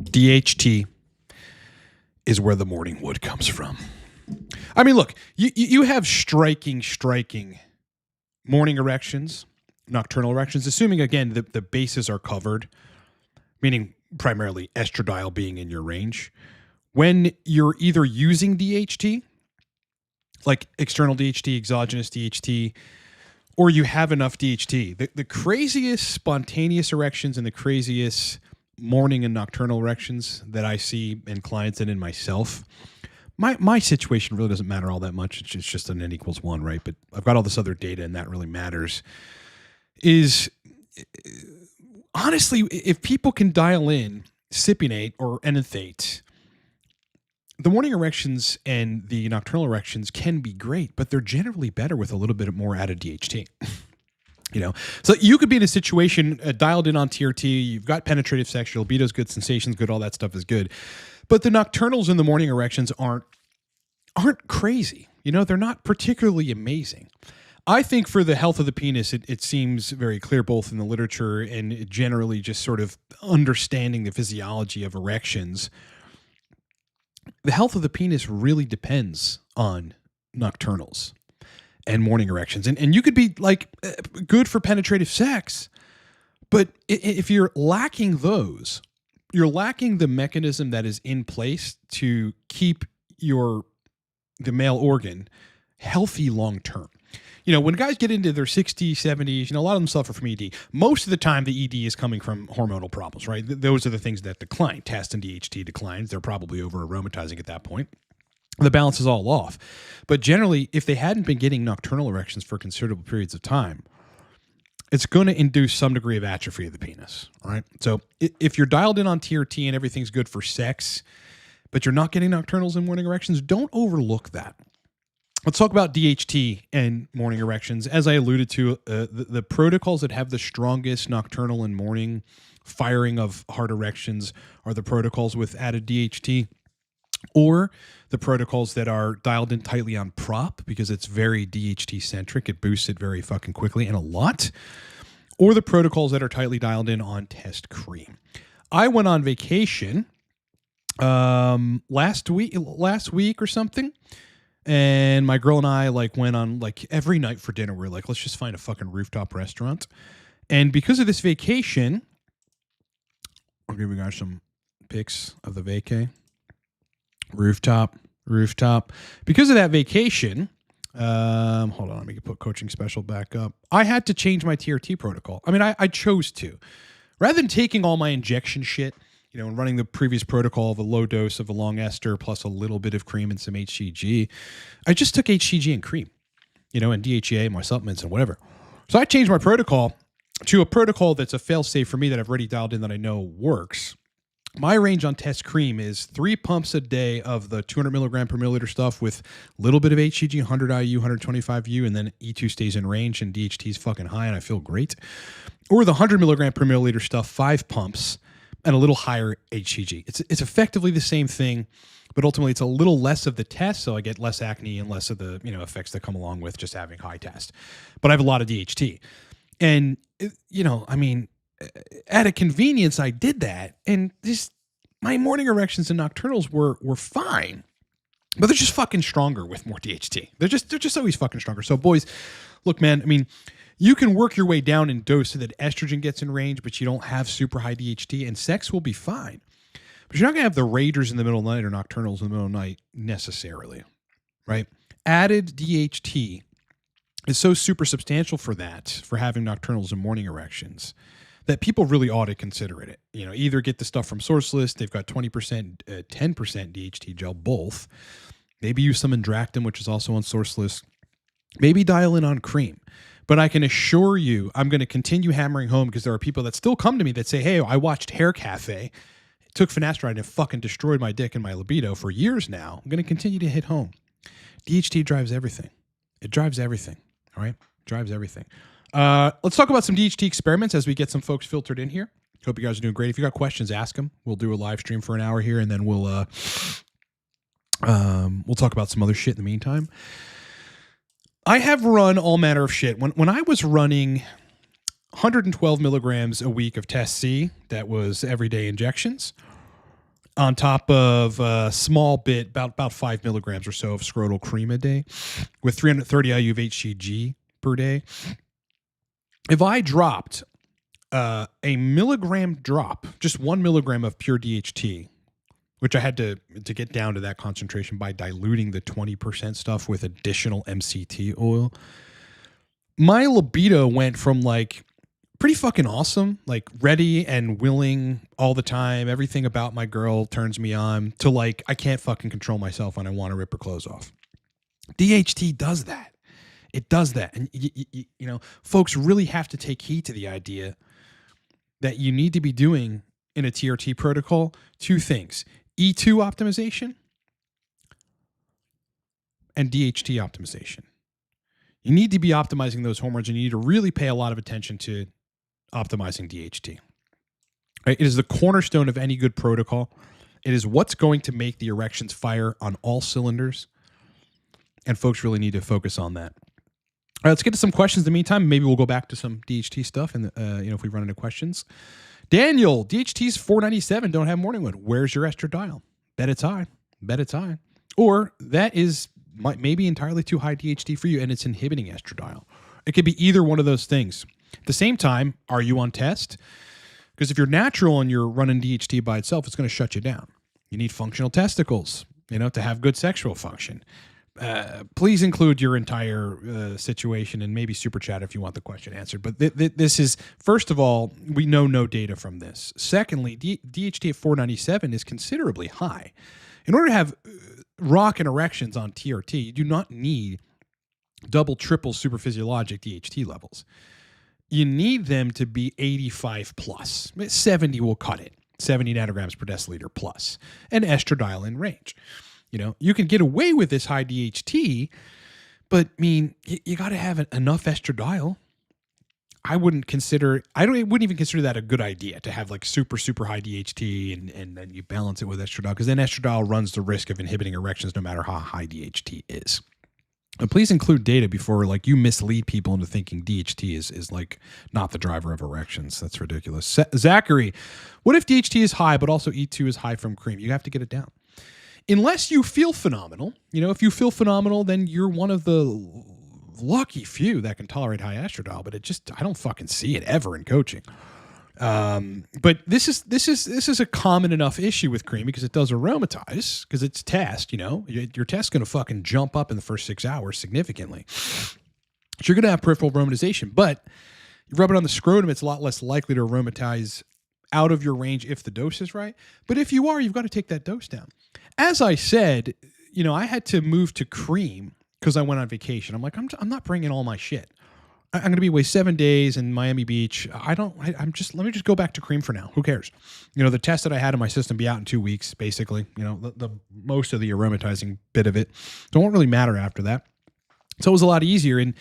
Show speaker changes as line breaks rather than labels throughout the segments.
DHT is where the morning wood comes from. I mean, look, you have striking morning erections, nocturnal erections, assuming, again, the bases are covered, meaning primarily estradiol being in your range. When you're either using DHT, like external DHT, exogenous DHT, or you have enough DHT, the craziest spontaneous erections and the craziest morning and nocturnal erections that I see in clients and in myself, my situation really doesn't matter all that much. It's just an N equals 1, right? But I've got all this other data, and that really matters. Is honestly, if people can dial in cypionate or enanthate, the morning erections and the nocturnal erections can be great, but they're generally better with a little bit more added DHT. You know, so you could be in a situation dialed in on TRT. You've got penetrative sex, your libido's good, sensations good, all that stuff is good, but the nocturnals and the morning erections aren't crazy. You know, they're not particularly amazing. I think for the health of the penis, it seems very clear, both in the literature and generally just sort of understanding the physiology of erections. The health of the penis really depends on nocturnals and morning erections. And you could be like good for penetrative sex, but if you're lacking those, you're lacking the mechanism that is in place to keep the male organ healthy long term. You know, when guys get into their 60s, 70s, you know, a lot of them suffer from ED. Most of the time, the ED is coming from hormonal problems, right? Those are the things that decline. Test and DHT declines. They're probably over aromatizing at that point. The balance is all off. But generally, if they hadn't been getting nocturnal erections for considerable periods of time, it's going to induce some degree of atrophy of the penis, all right? So if you're dialed in on TRT and everything's good for sex, but you're not getting nocturnals and morning erections, don't overlook that. Let's talk about DHT and morning erections. As I alluded to, the protocols that have the strongest nocturnal and morning firing of hard erections are the protocols with added DHT, or the protocols that are dialed in tightly on prop because it's very DHT centric. It boosts it very fucking quickly and a lot. Or the protocols that are tightly dialed in on test cream. I went on vacation last week or something. And my girl and I went on every night for dinner. We're like, let's just find a fucking rooftop restaurant. And because of this vacation, I'll give you guys some pics of the vacay. Rooftop. Because of that vacation, hold on, let me put coaching special back up. I had to change my TRT protocol. I mean, I chose to. Rather than taking all my injection shit, you know, and running the previous protocol of a low dose of a long ester plus a little bit of cream and some HCG, I just took HCG and cream, you know, and DHEA, my supplements and whatever. So I changed my protocol to a protocol that's a fail-safe for me that I've already dialed in that I know works. My range on test cream is 3 pumps a day of the 200 milligram per milliliter stuff with a little bit of HCG, 100 IU, 125 U, and then E2 stays in range and DHT is fucking high and I feel great. Or the 100 milligram per milliliter stuff, 5 pumps, and a little higher HCG. It's effectively the same thing, but ultimately it's a little less of the test, so I get less acne and less of the, you know, effects that come along with just having high test. But I have a lot of DHT. And, you know, I mean, at a convenience, I did that, and my morning erections and nocturnals were fine, but they're just fucking stronger with more DHT. They're just always fucking stronger. So boys, look, man, I mean, you can work your way down in dose so that estrogen gets in range, but you don't have super high DHT, and sex will be fine. But you're not going to have the ragers in the middle of the night or nocturnals in the middle of the night necessarily, right? Added DHT is so super substantial for having nocturnals and morning erections, that people really ought to consider it. You know, either get the stuff from Sourceless, they've got 20%, 10% DHT gel, both. Maybe use some Indractum, which is also on Sourceless. Maybe dial in on cream. But I can assure you, I'm going to continue hammering home because there are people that still come to me that say, hey, I watched Hair Cafe, took finasteride and it destroyed my dick and my libido for years now. I'm going to continue to hit home. DHT drives everything. It drives everything. All right? Drives everything. Let's talk about some DHT experiments as we get some folks filtered in here. Hope you guys are doing great. If you got questions, ask them. We'll do a live stream for an hour here, and then we'll talk about some other shit in the meantime. I have run all manner of shit. When I was running 112 milligrams a week of Test C, that was everyday injections, on top of a small bit, about 5 milligrams or so of scrotal cream a day with 330 IU of HCG per day. If I dropped a milligram drop, just 1 milligram of pure DHT, which I had to get down to that concentration by diluting the 20% stuff with additional MCT oil, my libido went from like pretty fucking awesome, like ready and willing all the time, everything about my girl turns me on, to like I can't fucking control myself when I want to rip her clothes off. DHT does that. It does that. And, you know, folks really have to take heed to the idea that you need to be doing in a TRT protocol two things: E2 optimization and DHT optimization. You need to be optimizing those hormones, and you need to really pay a lot of attention to optimizing DHT. Right? It is the cornerstone of any good protocol. It is what's going to make the erections fire on all cylinders, and folks really need to focus on that. All right, let's get to some questions in the meantime. Maybe we'll go back to some DHT stuff, and if we run into questions. Daniel, DHT's 497. Don't have morning wood. Where's your estradiol? Bet it's high. Bet it's high. Or that is maybe entirely too high DHT for you, and it's inhibiting estradiol. It could be either one of those things. At the same time, are you on test? Because if you're natural and you're running DHT by itself, it's going to shut you down. You need functional testicles, to have good sexual function. Please include your entire situation, and maybe super chat if you want the question answered. But this is, first of all, we know no data from this. Secondly, DHT at 497 is considerably high. In order to have rockin' erections on TRT, you do not need double, triple superphysiologic DHT levels. You need them to be 85 plus. 70 will cut it. 70 nanograms per deciliter plus. And estradiol in range. You can get away with this high DHT, but you got to have enough estradiol. I wouldn't even consider that a good idea to have like super, super high DHT and then you balance it with estradiol, because then estradiol runs the risk of inhibiting erections no matter how high DHT is. And please include data before you mislead people into thinking DHT is like not the driver of erections. That's ridiculous. Zachary, what if DHT is high, but also E2 is high from cream? You have to get it down. Unless you feel phenomenal. If you feel phenomenal, then you're one of the lucky few that can tolerate high estradiol, but I don't fucking see it ever in coaching. But this is a common enough issue with cream because it does aromatize, because it's test, your test's going to fucking jump up in the first 6 hours significantly. So you're going to have peripheral aromatization, but you rub it on the scrotum, it's a lot less likely to aromatize out of your range if the dose is right. But if you are, you've got to take that dose down. As I said, I had to move to cream because I went on vacation. I'm like, I'm not bringing all my shit. I'm going to be away 7 days in Miami Beach. let me just go back to cream for now. Who cares? The test that I had in my system be out in 2 weeks, basically. The most of the aromatizing bit of it. So it won't really matter after that. So it was a lot easier. And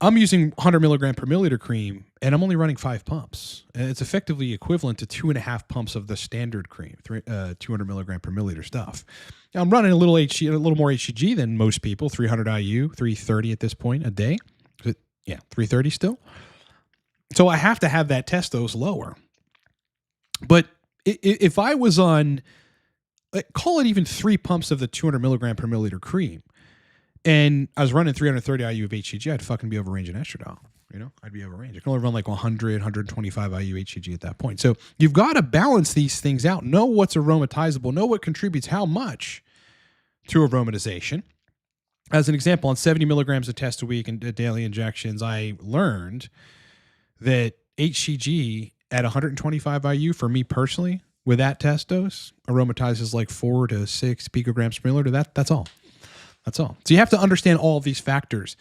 I'm using 100 milligram per milliliter cream, and I'm only running 5 pumps. And it's effectively equivalent to 2.5 pumps of the standard cream, 200 milligram per milliliter stuff. Now, I'm running a little more HCG than most people, 300 IU, 330 at this point a day. Yeah, 330 still. So I have to have that test dose lower. But if I was on, call it even 3 pumps of the 200 milligram per milliliter cream, and I was running 330 IU of HCG, I'd fucking be over range in estradiol. I'd be over range. I can only run like 100, 125 IU HCG at that point. So you've got to balance these things out. Know what's aromatizable. Know what contributes how much to aromatization. As an example, on 70 milligrams of test a week and daily injections, I learned that HCG at 125 IU for me personally, with that test dose, aromatizes like 4 to 6 picograms per milliliter. That's all. That's all. So you have to understand all of these factors.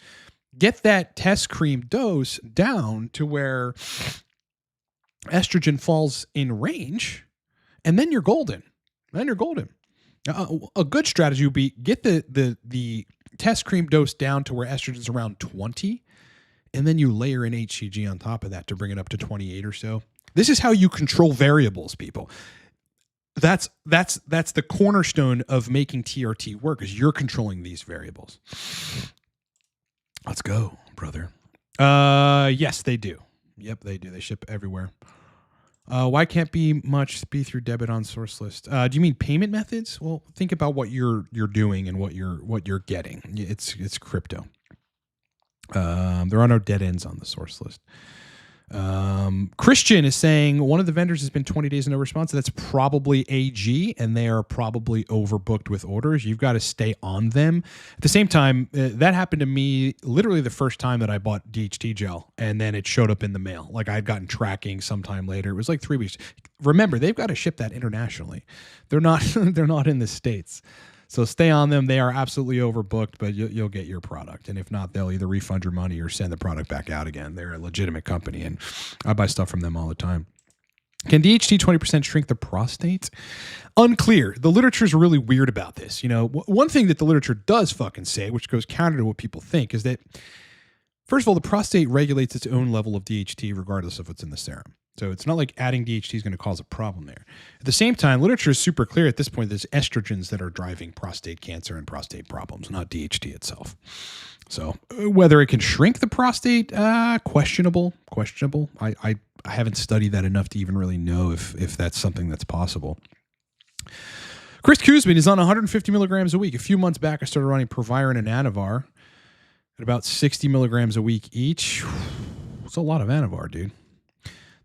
Get that test cream dose down to where estrogen falls in range, and then you're golden. A good strategy would be get the test cream dose down to where estrogen's around 20, and then you layer in HCG on top of that to bring it up to 28 or so. This is how you control variables, people. That's the cornerstone of making TRT work, is you're controlling these variables. Let's go, brother. Yes, they do. Yep, they do. They ship everywhere. Why can't be much be through debit on source list? Do you mean payment methods? Well, think about what you're doing and what you're getting. It's crypto. There are no dead ends on the source list. Christian is saying one of the vendors has been 20 days and no response. That's probably AG, and they are probably overbooked with orders. You've got to stay on them. At the same time, that happened to me literally the first time that I bought DHT gel, and then it showed up in the mail. Like I'd gotten tracking sometime later. It was like 3 weeks. Remember, they've got to ship that internationally. They're not they're not in the States. So stay on them. They are absolutely overbooked, but you'll get your product. And if not, they'll either refund your money or send the product back out again. They're a legitimate company, and I buy stuff from them all the time. Can DHT 20% shrink the prostate? Unclear. The literature is really weird about this. You know, one thing that the literature does fucking say, which goes counter to what people think, is that, first of all, the prostate regulates its own level of DHT regardless of what's in the serum. So it's not like adding DHT is going to cause a problem there. At the same time, literature is super clear at this point. There's estrogens that are driving prostate cancer and prostate problems, not DHT itself. So whether it can shrink the prostate, questionable. I haven't studied that enough to even really know if that's something that's possible. Chris Kuzmin is on 150 milligrams a week. A few months back, I started running Proviron and Anavar at about 60 milligrams a week each. It's a lot of Anavar, dude.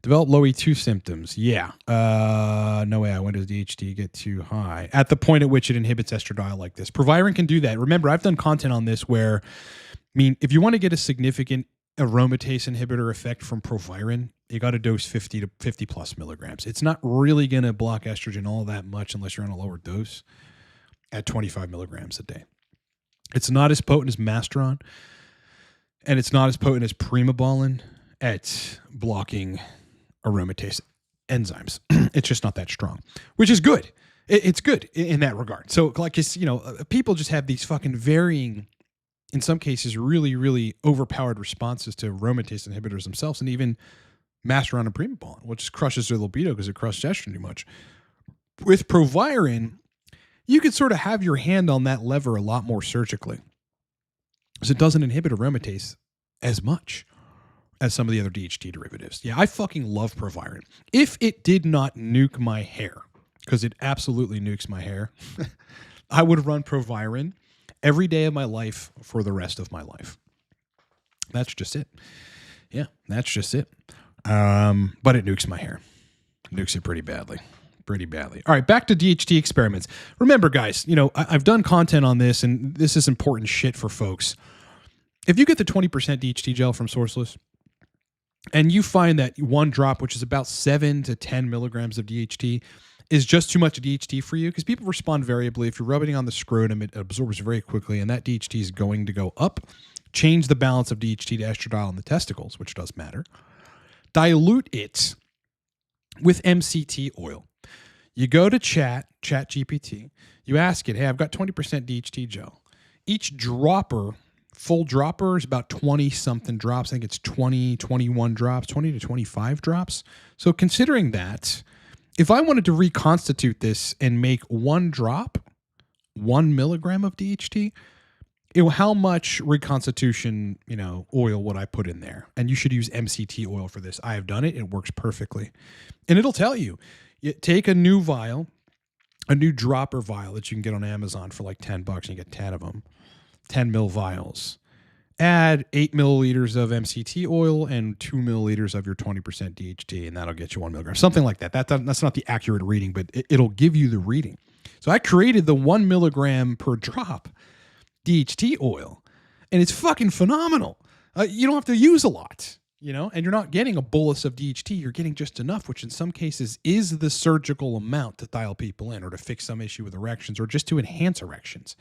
Develop low E2 symptoms. Yeah. No way. When does DHT get too high? At the point at which it inhibits estradiol like this. Proviron can do that. Remember, I've done content on this where, I mean, if you want to get a significant aromatase inhibitor effect from Proviron, you got to dose 50 to 50 plus milligrams. It's not really going to block estrogen all that much unless you're on a lower dose at 25 milligrams a day. It's not as potent as Masteron, and it's not as potent as Primobolan at blocking aromatase enzymes. It's just not that strong, which is good. It's good in that regard. So like, you know, people just have these fucking varying, in some cases, really, really overpowered responses to aromatase inhibitors themselves, and even Masteron and Primobolan, which crushes their libido because it crushes estrogen too much. With Proviron, you could sort of have your hand on that lever a lot more surgically, because it doesn't inhibit aromatase as much as some of the other DHT derivatives. Yeah, I fucking love Proviron. If it did not nuke my hair, because it absolutely nukes my hair, I would run Proviron every day of my life for the rest of my life. That's just it. Yeah, that's just it. But it nukes my hair. Nukes it pretty badly. Pretty badly. All right, back to DHT experiments. Remember, guys, you know, I've done content on this, and this is important shit for folks. If you get the 20% DHT gel from Sourceless, and you find that one drop, which is about 7 to 10 milligrams of DHT, is just too much DHT for you, because people respond variably. If you're rubbing it on the scrotum, it absorbs very quickly, and that DHT is going to go up. Change the balance of DHT to estradiol in the testicles, which does matter. Dilute it with MCT oil. You go to ChatGPT. You ask it, hey, I've got 20% DHT gel. Each dropper, full dropper, is about 20-something drops. I think it's 20, 21 drops, 20 to 25 drops. So considering that, if I wanted to reconstitute this and make one drop, 1 milligram of DHT, how much reconstitution, oil would I put in there? And you should use MCT oil for this. I have done it. It works perfectly. And it'll tell you, take a new vial, a new dropper vial that you can get on Amazon for like $10 and you get 10 of them, 10 mil vials. Add 8 milliliters of MCT oil and 2 milliliters of your 20% DHT, and that'll get you 1 milligram. Something like that. That's not the accurate reading, but it'll give you the reading. So I created the 1 milligram per drop DHT oil, and it's fucking phenomenal. You don't have to use a lot, and you're not getting a bolus of DHT. You're getting just enough, which in some cases is the surgical amount to dial people in or to fix some issue with erections or just to enhance erections.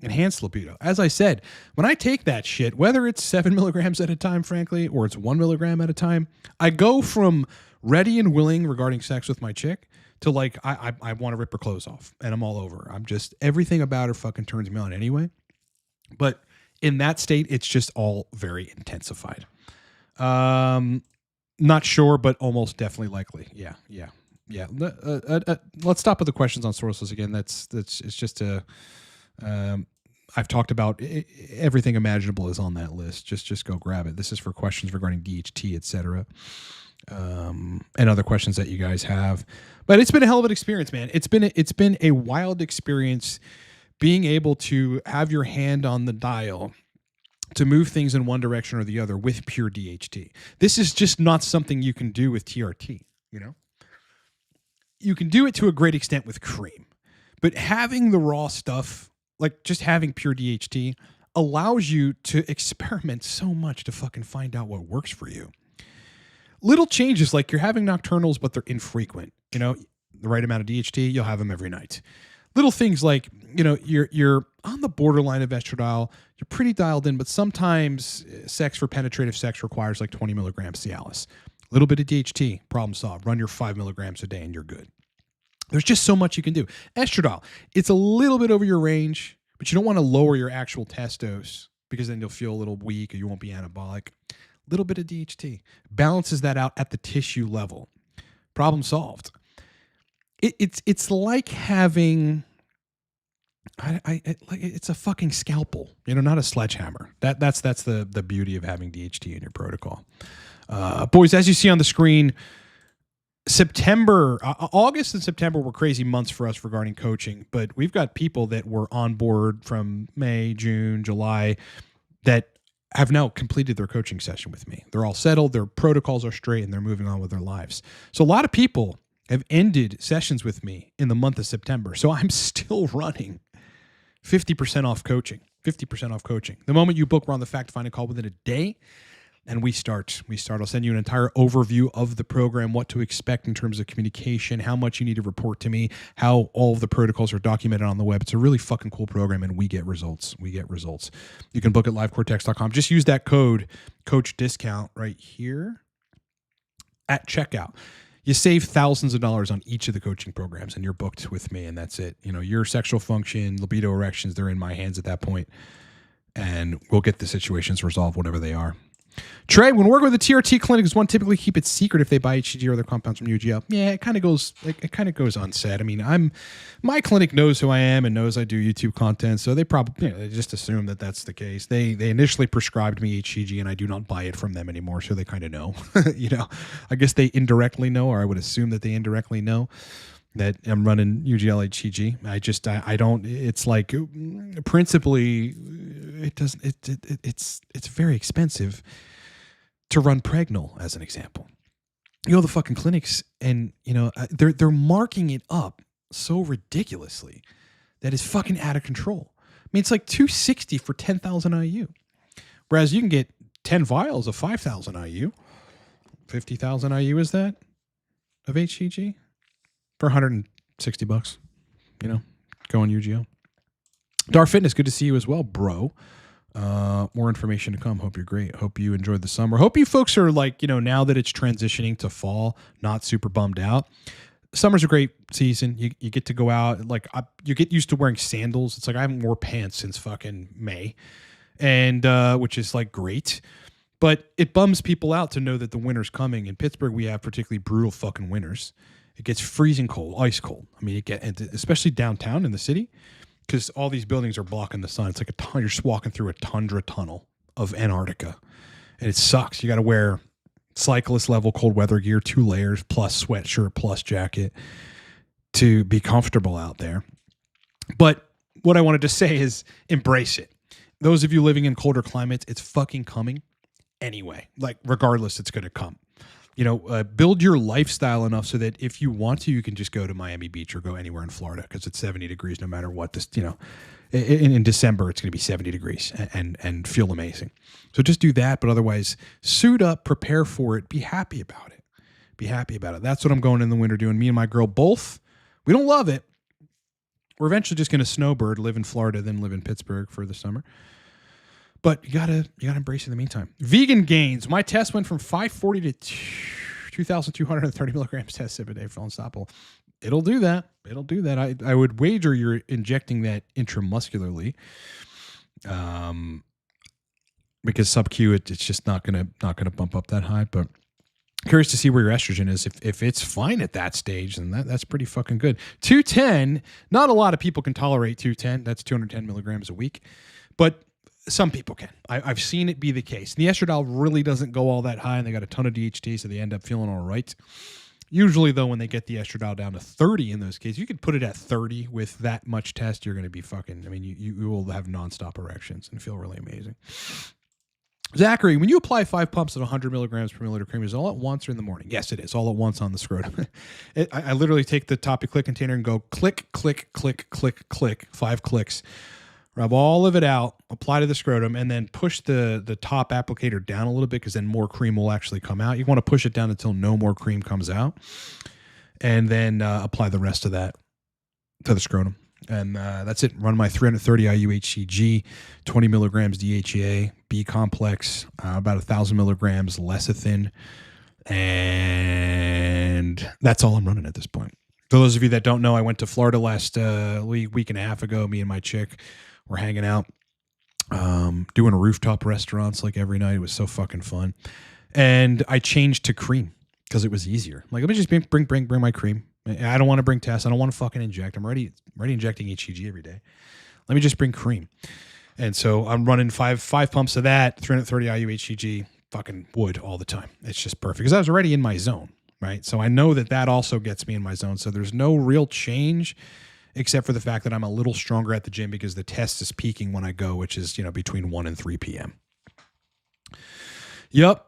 Enhanced libido. As I said, when I take that shit, whether it's 7 milligrams at a time, frankly, or it's 1 milligram at a time, I go from ready and willing regarding sex with my chick to like, I want to rip her clothes off and I'm all over. I'm just, everything about her fucking turns me on anyway. But in that state, it's just all very intensified. Not sure, but almost definitely likely. Yeah. Let's stop with the questions on sources again. It's just a, I've talked about everything imaginable is on that list. Just go grab it. This is for questions regarding DHT, etc. and other questions that you guys have. But it's been a hell of an experience, man. It's been a wild experience being able to have your hand on the dial to move things in one direction or the other with pure DHT. This is just not something you can do with TRT, you know? You can do it to a great extent with cream, but having the raw stuff, like just having pure DHT, allows you to experiment so much to fucking find out what works for you. Little changes, like you're having nocturnals, but they're infrequent. You know, the right amount of DHT, you'll have them every night. Little things like, you know, you're on the borderline of estradiol, you're pretty dialed in, but sometimes sex for penetrative sex requires like 20 milligrams Cialis. A little bit of DHT, problem solved. Run your 5 milligrams a day and you're good. There's just so much you can do. Estradiol, it's a little bit over your range, but you don't want to lower your actual test dose because then you'll feel a little weak or you won't be anabolic. Little bit of DHT balances that out at the tissue level. Problem solved. It's like having, it's a fucking scalpel, you know, not a sledgehammer. That's the beauty of having DHT in your protocol. Boys, as you see on the screen, August and September were crazy months for us regarding coaching, but we've got people that were on board from May, June, July that have now completed their coaching session with me. They're all settled, their protocols are straight, and they're moving on with their lives. So a lot of people have ended sessions with me in the month of September. So I'm still running 50% off coaching, 50% off coaching. The moment you book, we're on the fact finding call within a day. And we start. I'll send you an entire overview of the program, what to expect in terms of communication, how much you need to report to me, how all of the protocols are documented on the web. It's a really fucking cool program, and we get results. You can book at livecortex.com. Just use that code, coach discount, right here at checkout. You save thousands of dollars on each of the coaching programs, and you're booked with me, and that's it. You know, your sexual function, libido, erections, they're in my hands at that point, and we'll get the situations resolved, whatever they are. Trey, when working with a TRT clinic, does one typically keep it secret if they buy HCG or other compounds from UGL? Yeah, it kind of goes unsaid. I mean, my clinic knows who I am and knows I do YouTube content, so they probably they just assume that that's the case. They initially prescribed me HCG, and I do not buy it from them anymore, so they kind of know. You know, I guess they indirectly know, or I would assume that they indirectly know that I'm running UGL HCG. I don't. It's like principally, it's very expensive to run Pregnal, as an example. You go to the fucking clinics, and you know they're marking it up so ridiculously that it's fucking out of control. I mean, it's like $260 for 10,000 IU, whereas you can get 10 vials of 5,000 IU. 50,000 IU is that of HCG for $160. You know, go on UGL. Dar Fitness, good to see you as well, bro. More information to come. Hope you're great. Hope you enjoyed the summer. Hope you folks are like, you know, now that it's transitioning to fall, not super bummed out. Summer's a great season. You get to go out, like you get used to wearing sandals. It's like I haven't worn pants since fucking May, and which is like great. But it bums people out to know that the winter's coming. In Pittsburgh, we have particularly brutal fucking winters. It gets freezing cold, ice cold. I mean, especially downtown in the city, because all these buildings are blocking the sun. It's like you're just walking through a tundra tunnel of Antarctica, and it sucks. You got to wear cyclist level cold weather gear, 2 layers plus sweatshirt plus jacket to be comfortable out there. But what I wanted to say is embrace it. Those of you living in colder climates, it's fucking coming anyway. Like regardless, it's going to come. You know, build your lifestyle enough so that if you want to, you can just go to Miami Beach or go anywhere in Florida because it's 70 degrees no matter what. This, you know, in December, it's going to be 70 degrees and feel amazing. So just do that. But otherwise, suit up, prepare for it. Be happy about it. Be happy about it. That's what I'm going in the winter doing. Me and my girl both. We don't love it. We're eventually just going to snowbird, live in Florida, then live in Pittsburgh for the summer. But you gotta embrace it in the meantime. Vegan gains. My test went from 540 to 2,230 milligrams test a day for unstoppable. It'll do that. I would wager you're injecting that intramuscularly, because sub-Q it's just not gonna bump up that high. But curious to see where your estrogen is. If it's fine at that stage, then that's pretty fucking good. 210. Not a lot of people can tolerate 210. That's 210 milligrams a week, but Some people can. I've seen it be the case. The estradiol really doesn't go all that high, and they got a ton of DHT, so they end up feeling all right. Usually, though, when they get the estradiol down to 30 in those cases, you could put it at 30 with that much test. You're going to be fucking, I mean, you will have nonstop erections and feel really amazing. Zachary, when you apply 5 pumps of 100 milligrams per milliliter cream, is it all at once or in the morning? Yes, it is all at once on the scrotum. I literally take the Topic Click container and go click, click, click, click, click, 5 clicks. Rub all of it out, apply to the scrotum, and then push the top applicator down a little bit because then more cream will actually come out. You want to push it down until no more cream comes out, and then apply the rest of that to the scrotum. And that's it. Run my 330 IU HCG, 20 milligrams DHEA, B complex, about 1,000 milligrams lecithin, and that's all I'm running at this point. For those of you that don't know, I went to Florida last week and a half ago. Me and my chick were hanging out, doing rooftop restaurants like every night. It was so fucking fun. And I changed to cream because it was easier. Like, let me just bring my cream. I don't want to bring tests. I don't want to fucking inject. I'm already injecting HCG every day. Let me just bring cream. And so I'm running five pumps of that, 330 IU HCG, fucking wood all the time. It's just perfect because I was already in my zone, right? So I know that also gets me in my zone. So there's no real change except for the fact that I'm a little stronger at the gym because the test is peaking when I go, which is, between 1 and 3 p.m. Yep.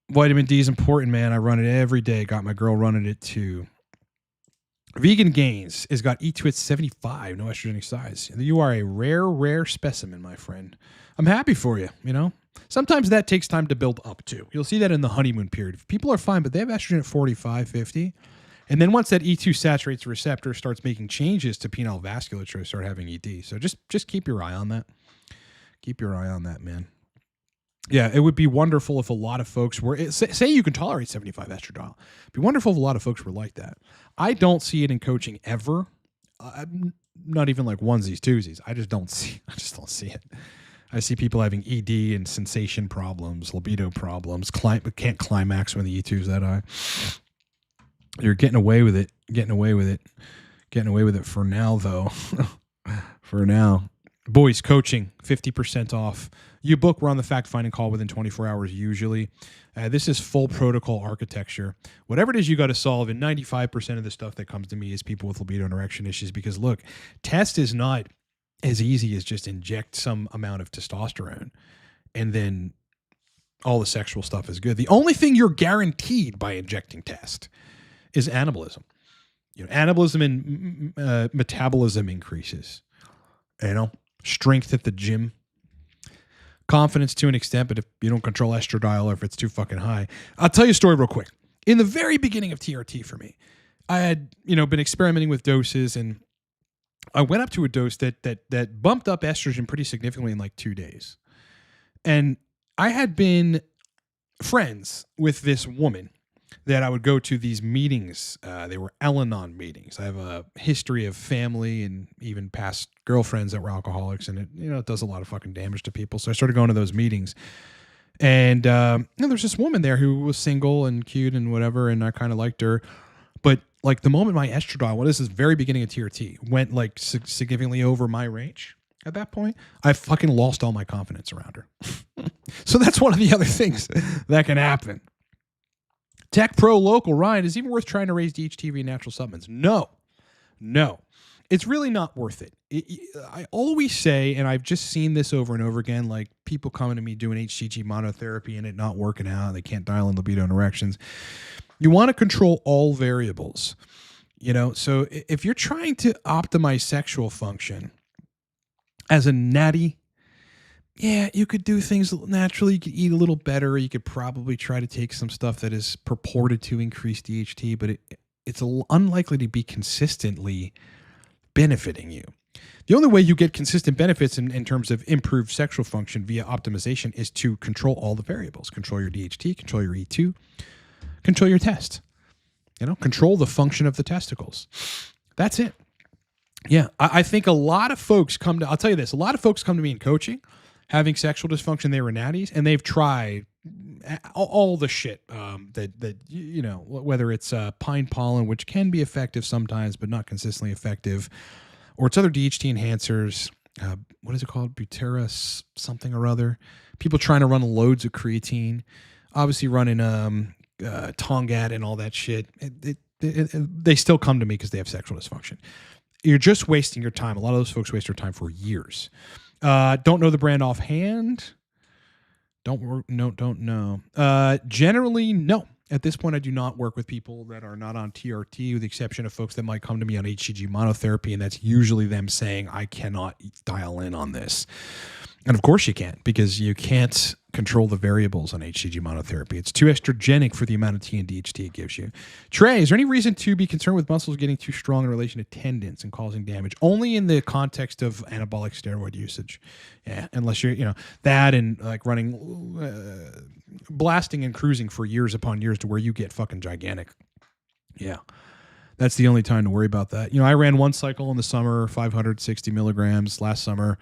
Vitamin D is important, man. I run it every day. Got my girl running it too. Vegan Gains has got E2 at 75, no estrogenic size. You are a rare specimen, my friend. I'm happy for you, Sometimes that takes time to build up to. You'll see that in the honeymoon period. People are fine, but they have estrogen at 45, 50. And then once that E2 saturates the receptor, starts making changes to penile vasculature, start having ED. So just keep your eye on that. Keep your eye on that, man. Yeah, it would be wonderful if a lot of folks were, say you can tolerate 75 estradiol. It'd be wonderful if a lot of folks were like that. I don't see it in coaching ever. Not even like onesies, twosies. I just don't see it. I see people having ED and sensation problems, libido problems, can't climax when the E2 is that high. You're getting away with it. Getting away with it for now, though. For now. Boys, coaching, 50% off. You book, we're on the fact-finding call within 24 hours usually. This is full protocol architecture. Whatever it is you got to solve, and 95% of the stuff that comes to me is people with libido and erection issues because, look, test is not as easy as just inject some amount of testosterone and then all the sexual stuff is good. The only thing you're guaranteed by injecting test is anabolism. Anabolism and metabolism increases. Strength at the gym. Confidence to an extent, but if you don't control estradiol or if it's too fucking high. I'll tell you a story real quick. In the very beginning of TRT for me, I had, been experimenting with doses and I went up to a dose that bumped up estrogen pretty significantly in like 2 days. And I had been friends with this woman that I would go to these meetings. They were Al-Anon meetings. I have a history of family and even past girlfriends that were alcoholics, and it does a lot of fucking damage to people. So I started going to those meetings. And there's this woman there who was single and cute and whatever, and I kind of liked her. But like the moment my estradiol, this is very beginning of TRT, went like significantly over my range at that point, I fucking lost all my confidence around her. So that's one of the other things that can happen. Tech Pro Local, Ryan, is it even worth trying to raise DHT via natural supplements? No. It's really not worth it. I always say, and I've just seen this over and over again, like people coming to me doing HCG monotherapy and it not working out. They can't dial in libido and erections. You want to control all variables. So if you're trying to optimize sexual function as a natty, yeah, you could do things naturally. You could eat a little better. You could probably try to take some stuff that is purported to increase DHT, but it's unlikely to be consistently benefiting you. The only way you get consistent benefits in terms of improved sexual function via optimization is to control all the variables. Control your DHT, control your E2, control your test. Control the function of the testicles. That's it. Yeah, I think a lot of folks I'll tell you this, a lot of folks come to me in coaching having sexual dysfunction. They were natties and they've tried all the shit whether it's pine pollen, which can be effective sometimes but not consistently effective, or it's other DHT enhancers, what is it called? Buteris something or other. People trying to run loads of creatine, obviously running Tongat and all that shit. They still come to me because they have sexual dysfunction. You're just wasting your time. A lot of those folks waste their time for years. Don't know the brand offhand. Don't know. Generally, no. At this point, I do not work with people that are not on TRT, with the exception of folks that might come to me on HCG monotherapy, and that's usually them saying, I cannot dial in on this. And of course you can't, because you can't control the variables on HCG monotherapy. It's too estrogenic for the amount of T and DHT it gives you. Trey, is there any reason to be concerned with muscles getting too strong in relation to tendons and causing damage? Only in the context of anabolic steroid usage. Yeah, unless you're, that and like running, blasting and cruising for years upon years to where you get fucking gigantic. Yeah. That's the only time to worry about that. I ran one cycle in the summer, 560 milligrams last summer.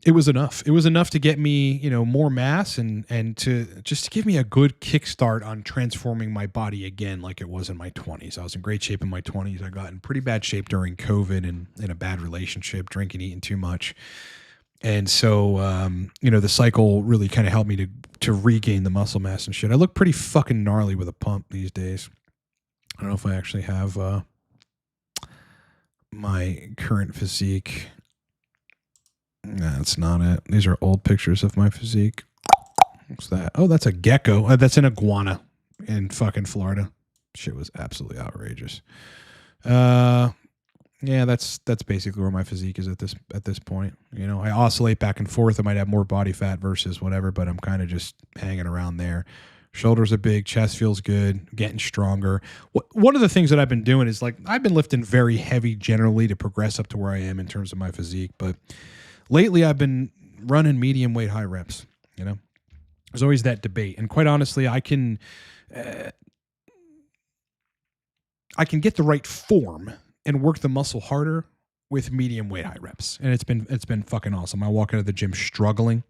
It was enough. It was enough to get me, more mass and to just to give me a good kickstart on transforming my body again like it was in my 20s. I was in great shape in my 20s. I got in pretty bad shape during COVID and in a bad relationship, drinking, eating too much. And so, the cycle really kind of helped me to regain the muscle mass and shit. I look pretty fucking gnarly with a pump these days. I don't know if I actually have my current physique. No, that's not it. These are old pictures of my physique. What's that? Oh, that's a gecko. That's an iguana in fucking Florida. Shit was absolutely outrageous. Yeah, that's basically where my physique is at this point. I oscillate back and forth. I might have more body fat versus whatever, but I'm kind of just hanging around there. Shoulders are big, chest feels good, getting stronger. One of the things that I've been doing is I've been lifting very heavy generally to progress up to where I am in terms of my physique, but lately I've been running medium weight, high reps. There's always that debate, and quite honestly, I can get the right form and work the muscle harder with medium weight, high reps, and it's been fucking awesome. I walk out of the gym struggling,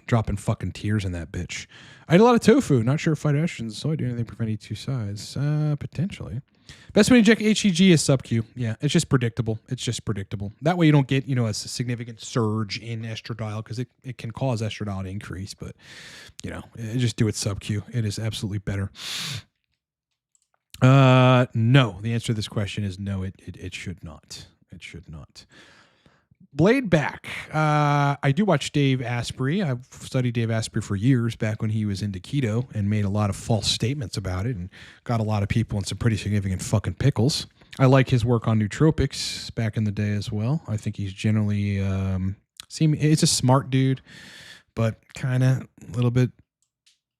dropping fucking tears in that bitch. I ate a lot of tofu. Not sure if phytoestrogens, so I do anything to prevent E2 size. Potentially. Best way to inject HCG is sub-Q. Yeah, it's just predictable. That way you don't get, a significant surge in estradiol because it can cause estradiol to increase. But, just do it sub-Q. It is absolutely better. No. The answer to this question is no, it should not. It should not. Blade back. I do watch Dave Asprey. I've studied Dave Asprey for years back when he was into keto and made a lot of false statements about it and got a lot of people in some pretty significant fucking pickles. I like his work on nootropics back in the day as well. I think he's generally, it's a smart dude, but kind of a little bit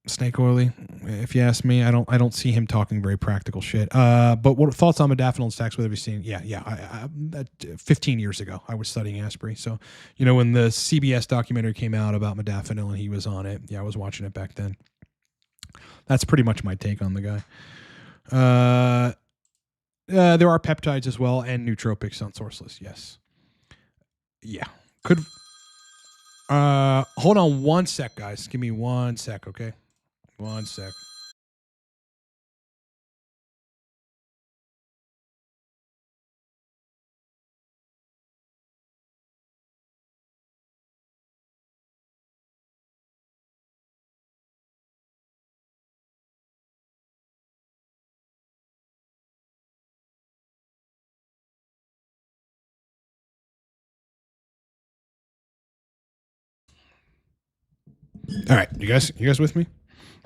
snake oily, if you ask me. I don't see him talking very practical shit. But what thoughts on modafinil and stacks? What have you seen? Yeah. 15 years ago, I was studying Asprey. So, when the CBS documentary came out about modafinil and he was on it, I was watching it back then. That's pretty much my take on the guy. There are peptides as well and nootropics on Sourceless. Yes. Yeah. Hold on one sec, guys. Give me 1 sec, okay? 1 sec. All right, you guys with me?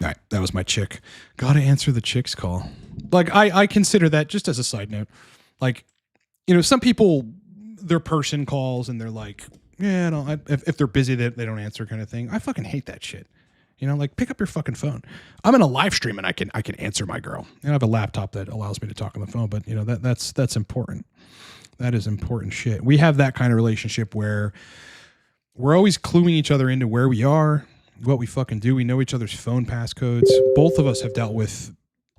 All right, that was my chick. Gotta answer the chick's call. I consider that, just as a side note, some people, their person calls and they're like, yeah, no, if they're busy, they don't answer, kind of thing. I fucking hate that shit. Pick up your fucking phone. I'm in a live stream and I can answer my girl. And I have a laptop that allows me to talk on the phone, but that's important. That is important shit. We have that kind of relationship where we're always cluing each other into where we are, what we fucking do. We know each other's phone passcodes. Both of us have dealt with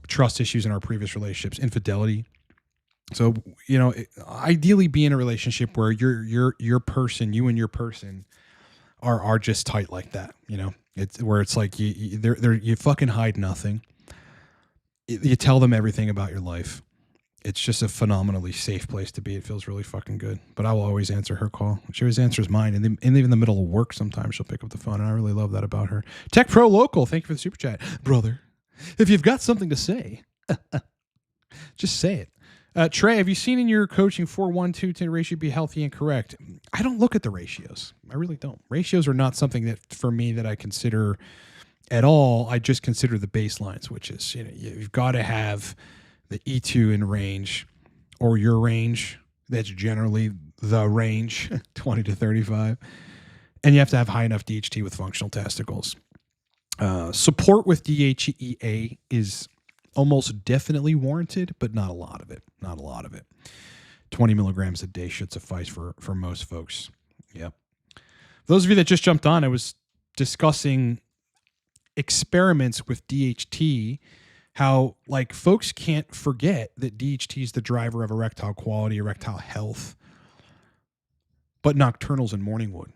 trust issues in our previous relationships, infidelity. So, ideally be in a relationship where your person, you and your person are just tight like that. It's where it's like you fucking hide nothing. You tell them everything about your life. It's just a phenomenally safe place to be. It feels really fucking good. But I will always answer her call. She always answers mine. And even in the middle of work, sometimes she'll pick up the phone. And I really love that about her. Tech Pro Local, thank you for the super chat. Brother, if you've got something to say, just say it. Trey, have you seen in your coaching 4-1-2 to ratio be healthy and correct? I don't look at the ratios. I really don't. Ratios are not something that, for me, that I consider at all. I just consider the baselines, which is, you've got to have the E2 in range or your range. That's generally the range, 20 to 35. And you have to have high enough DHT with functional testicles. Support with DHEA is almost definitely warranted, but not a lot of it. Not a lot of it. 20 milligrams a day should suffice for most folks. Yep. For those of you that just jumped on, I was discussing experiments with DHT, how like folks can't forget that DHT is the driver of erectile quality, erectile health, but nocturnals and morning wood.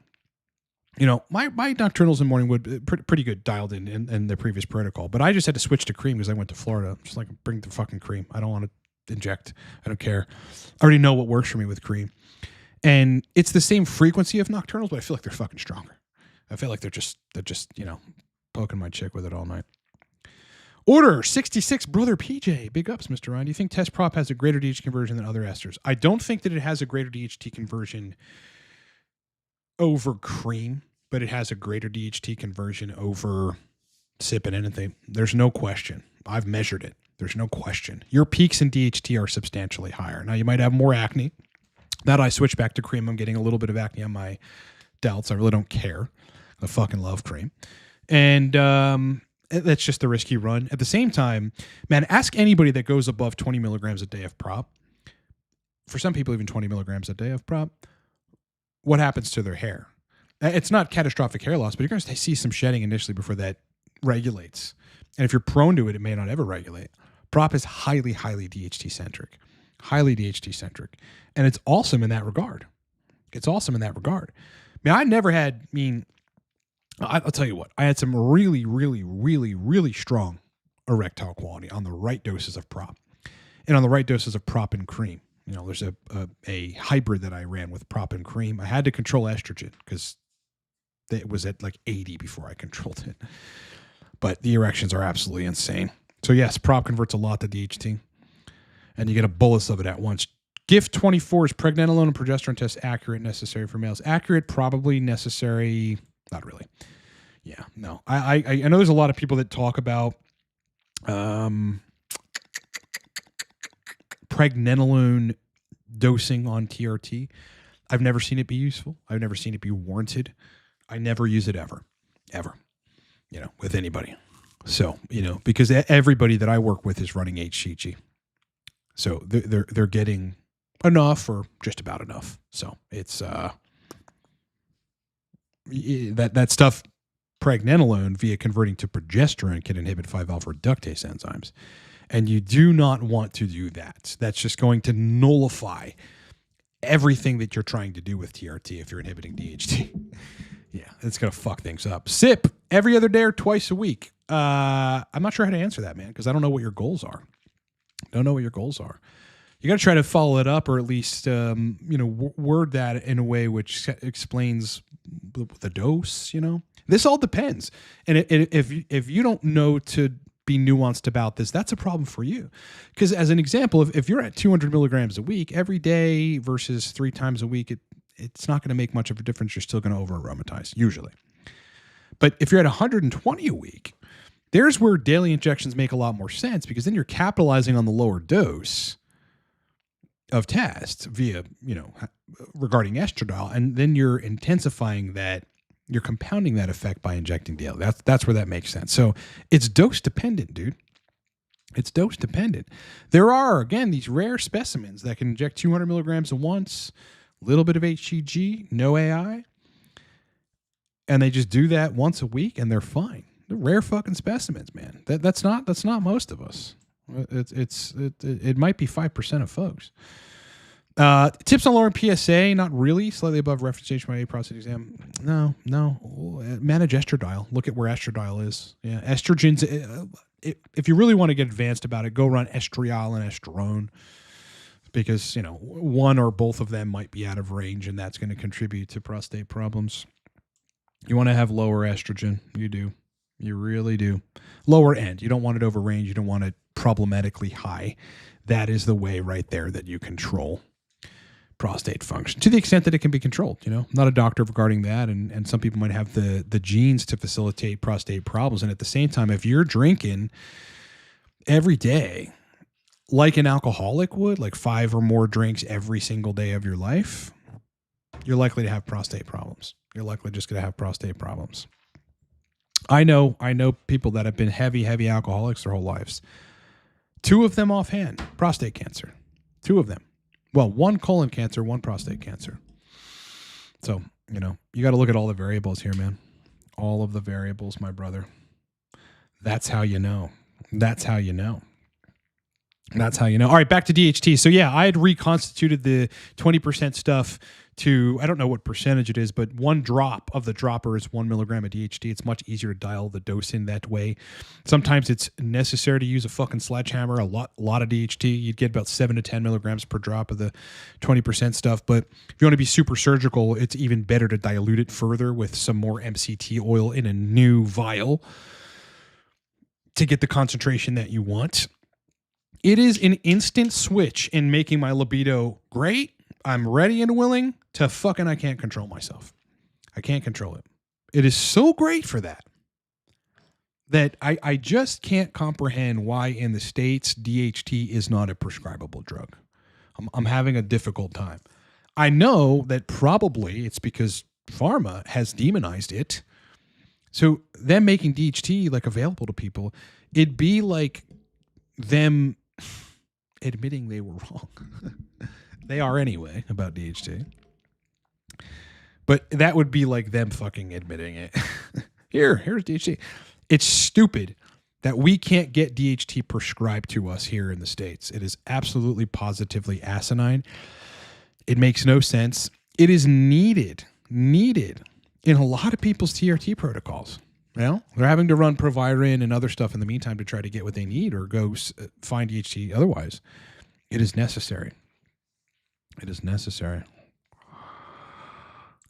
My nocturnals and morning wood pretty good dialed in the previous protocol, but I just had to switch to cream because I went to Florida. Just like, bring the fucking cream. I don't want to inject. I don't care. I already know what works for me with cream. And it's the same frequency of nocturnals, but I feel like they're fucking stronger. I feel like they're just poking my chick with it all night. Order 66, brother PJ. Big ups, Mr. Ryan. Do you think test prop has a greater DHT conversion than other esters? I don't think that it has a greater DHT conversion over cream, but it has a greater DHT conversion over SIP and anything. There's no question. I've measured it. There's no question. Your peaks in DHT are substantially higher. Now, you might have more acne. That I switch back to cream. I'm getting a little bit of acne on my delts. I really don't care. I fucking love cream. And that's just the risk you run. At the same time, man, ask anybody that goes above 20 milligrams a day of prop. For some people, even 20 milligrams a day of prop. What happens to their hair? It's not catastrophic hair loss, but you're going to see some shedding initially before that regulates. And if you're prone to it, it may not ever regulate. Prop is highly, highly DHT centric. Highly DHT centric. And it's awesome in that regard. It's awesome in that regard. I never had, I'll tell you what, I had some really, really, really, really strong erectile quality on the right doses of prop and on the right doses of prop and cream. There's a hybrid that I ran with prop and cream. I had to control estrogen because it was at like 80 before I controlled it. But the erections are absolutely insane. So yes, prop converts a lot to DHT. And you get a bolus of it at once. GIF 24 is pregnenolone and progesterone test accurate, necessary for males. Accurate, probably necessary. Not really. Yeah, no. I know there's a lot of people that talk about pregnenolone dosing on TRT. I've never seen it be useful. I've never seen it be warranted. I never use it ever, with anybody. So, because everybody that I work with is running HCG. So they're getting enough or just about enough. So it's that stuff, pregnenolone via converting to progesterone can inhibit 5-alpha reductase enzymes. And you do not want to do that. That's just going to nullify everything that you're trying to do with TRT if you're inhibiting DHT. Yeah, it's going to fuck things up. SIP, every other day or twice a week. I'm not sure how to answer that, man, because I don't know what your goals are. You got to try to follow it up or at least, word that in a way which explains the dose, This all depends. And if you don't know to be nuanced about this, that's a problem for you. Because as an example, if you're at 200 milligrams a week every day versus 3 times a week, it's not going to make much of a difference. You're still going to over aromatize usually. But if you're at 120 a week, there's where daily injections make a lot more sense, because then you're capitalizing on the lower dose of test via, regarding estradiol, and then you're intensifying that. You're compounding that effect by injecting daily. That's where that makes sense. So it's dose dependent, dude. It's dose dependent. There are, again, these rare specimens that can inject 200 milligrams at once, a little bit of HCG, no AI, and they just do that once a week and they're fine. They're rare fucking specimens, man. That's not most of us. It might be 5% of folks. Tips on lowering PSA, not really. Slightly above reference stage by a prostate exam. No. Manage estradiol. Look at where estradiol is. Yeah, estrogens. If you really want to get advanced about it, go run estriol and estrone. because, one or both of them might be out of range, and that's going to contribute to prostate problems. You want to have lower estrogen. You do. You really do. Lower end. You don't want it over range. You don't want it problematically high. That is the way right there that you control prostate function to the extent that it can be controlled. I'm not a doctor regarding that. And some people might have the genes to facilitate prostate problems. And at the same time, if you're drinking every day, like an alcoholic would, like 5 or more drinks every single day of your life, you're likely to have prostate problems. You're likely just going to have prostate problems. I know people that have been heavy alcoholics their whole lives. 2 of them offhand, prostate cancer. 2 of them. Well, 1 colon cancer, 1 prostate cancer. So, you got to look at all the variables here, man. All of the variables, my brother. That's how you know. That's how you know. That's how you know. All right, back to DHT. So yeah, I had reconstituted the 20% stuff to, I don't know what percentage it is, but 1 drop of the dropper is 1 milligram of DHT. It's much easier to dial the dose in that way. Sometimes it's necessary to use a fucking sledgehammer, a lot of DHT. You'd get about 7 to 10 milligrams per drop of the 20% stuff. But if you want to be super surgical, it's even better to dilute it further with some more MCT oil in a new vial to get the concentration that you want. It is an instant switch in making my libido great. I'm ready and willing to fucking, I can't control myself. I can't control it. It is so great for that I just can't comprehend why in the States DHT is not a prescribable drug. I'm having a difficult time. I know that probably it's because pharma has demonized it. So them making DHT like available to people, it'd be like them admitting they were wrong. They are anyway about DHT. But that would be like them fucking admitting it. Here's DHT. It's stupid that we can't get DHT prescribed to us here in the States. It is absolutely positively asinine. It makes no sense. It is needed in a lot of people's TRT protocols. They're having to run Proviron and other stuff in the meantime to try to get what they need or go find DHT otherwise. It is necessary. It is necessary.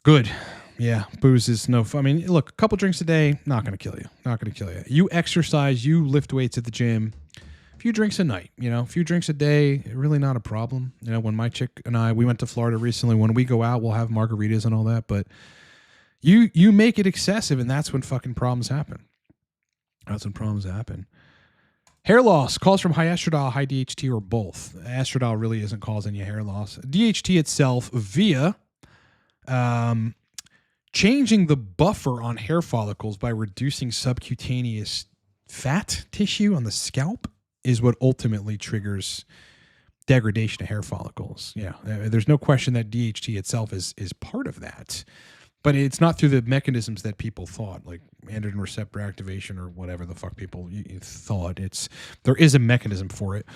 Good. Yeah, booze is no fun. I mean, look, a couple drinks a day, not going to kill you. Not going to kill you. You exercise, you lift weights at the gym. A few drinks a night, a few drinks a day, really not a problem. When my chick and we went to Florida recently, when we go out, we'll have margaritas and all that, but you make it excessive, and that's when fucking problems happen. That's when problems happen. Hair loss, calls from high estradiol, high DHT, or both. Estradiol really isn't causing you hair loss. DHT itself via changing the buffer on hair follicles by reducing subcutaneous fat tissue on the scalp is what ultimately triggers degradation of hair follicles. Yeah, there's no question that DHT itself is part of that. But it's not through the mechanisms that people thought, like androgen receptor activation or whatever the fuck people thought. There is a mechanism for it.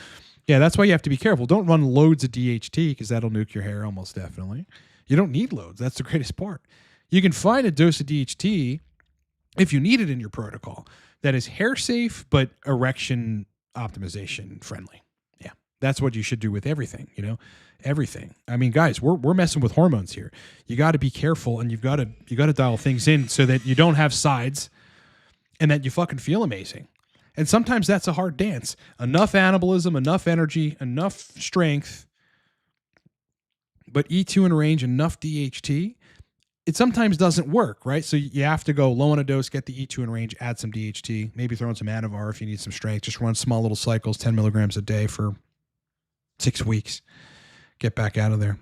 Yeah, that's why you have to be careful. Don't run loads of DHT because that'll nuke your hair almost definitely. You don't need loads. That's the greatest part. You can find a dose of DHT if you need it in your protocol that is hair safe but erection optimization friendly. Yeah, that's what you should do with everything, everything. I mean, guys, we're messing with hormones here. You got to be careful, and you got to dial things in so that you don't have sides and that you fucking feel amazing. And sometimes that's a hard dance. Enough anabolism, enough energy, enough strength, but E2 in range, enough DHT. It sometimes doesn't work, right? So you have to go low on a dose, get the E2 in range, add some DHT, maybe throw in some Anavar if you need some strength. Just run small little cycles, 10 milligrams a day for 6 weeks. Get back out of there.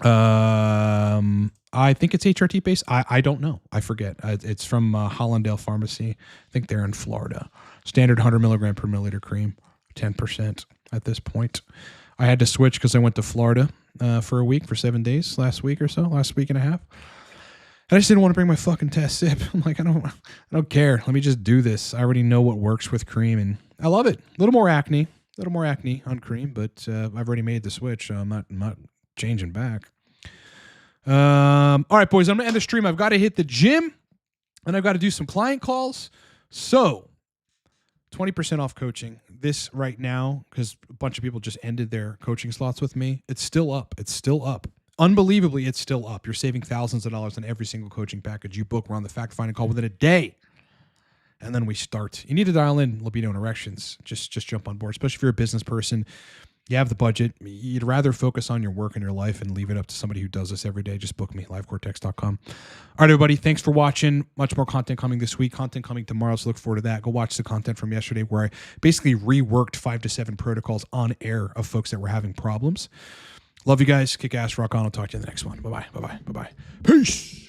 I think it's HRT based. I don't know. I forget. It's from Hollandale Pharmacy. I think they're in Florida. Standard 100 milligram per milliliter cream, 10% at this point. I had to switch because I went to Florida for a week, for 7 days, last week and a half. And I just didn't want to bring my fucking test sip. I'm like, I don't care. Let me just do this. I already know what works with cream, and I love it. A little more acne on cream, but I've already made the switch, so I'm not changing back. All right, boys, I'm going to end the stream. I've got to hit the gym, and I've got to do some client calls. So 20% off coaching. This right now, because a bunch of people just ended their coaching slots with me. It's still up. It's still up. Unbelievably, it's still up. You're saving thousands of dollars on every single coaching package you book. We're on the fact-finding call within a day. And then we start. You need to dial in libido and erections. Just jump on board, especially if you're a business person. You have the budget. You'd rather focus on your work and your life and leave it up to somebody who does this every day. Just book me, livecortex.com. All right, everybody. Thanks for watching. Much more content coming this week. Content coming tomorrow, so look forward to that. Go watch the content from yesterday where I basically reworked 5 to 7 protocols on air of folks that were having problems. Love you guys. Kick ass, rock on. I'll talk to you in the next one. Bye-bye. Bye-bye. Bye-bye. Peace.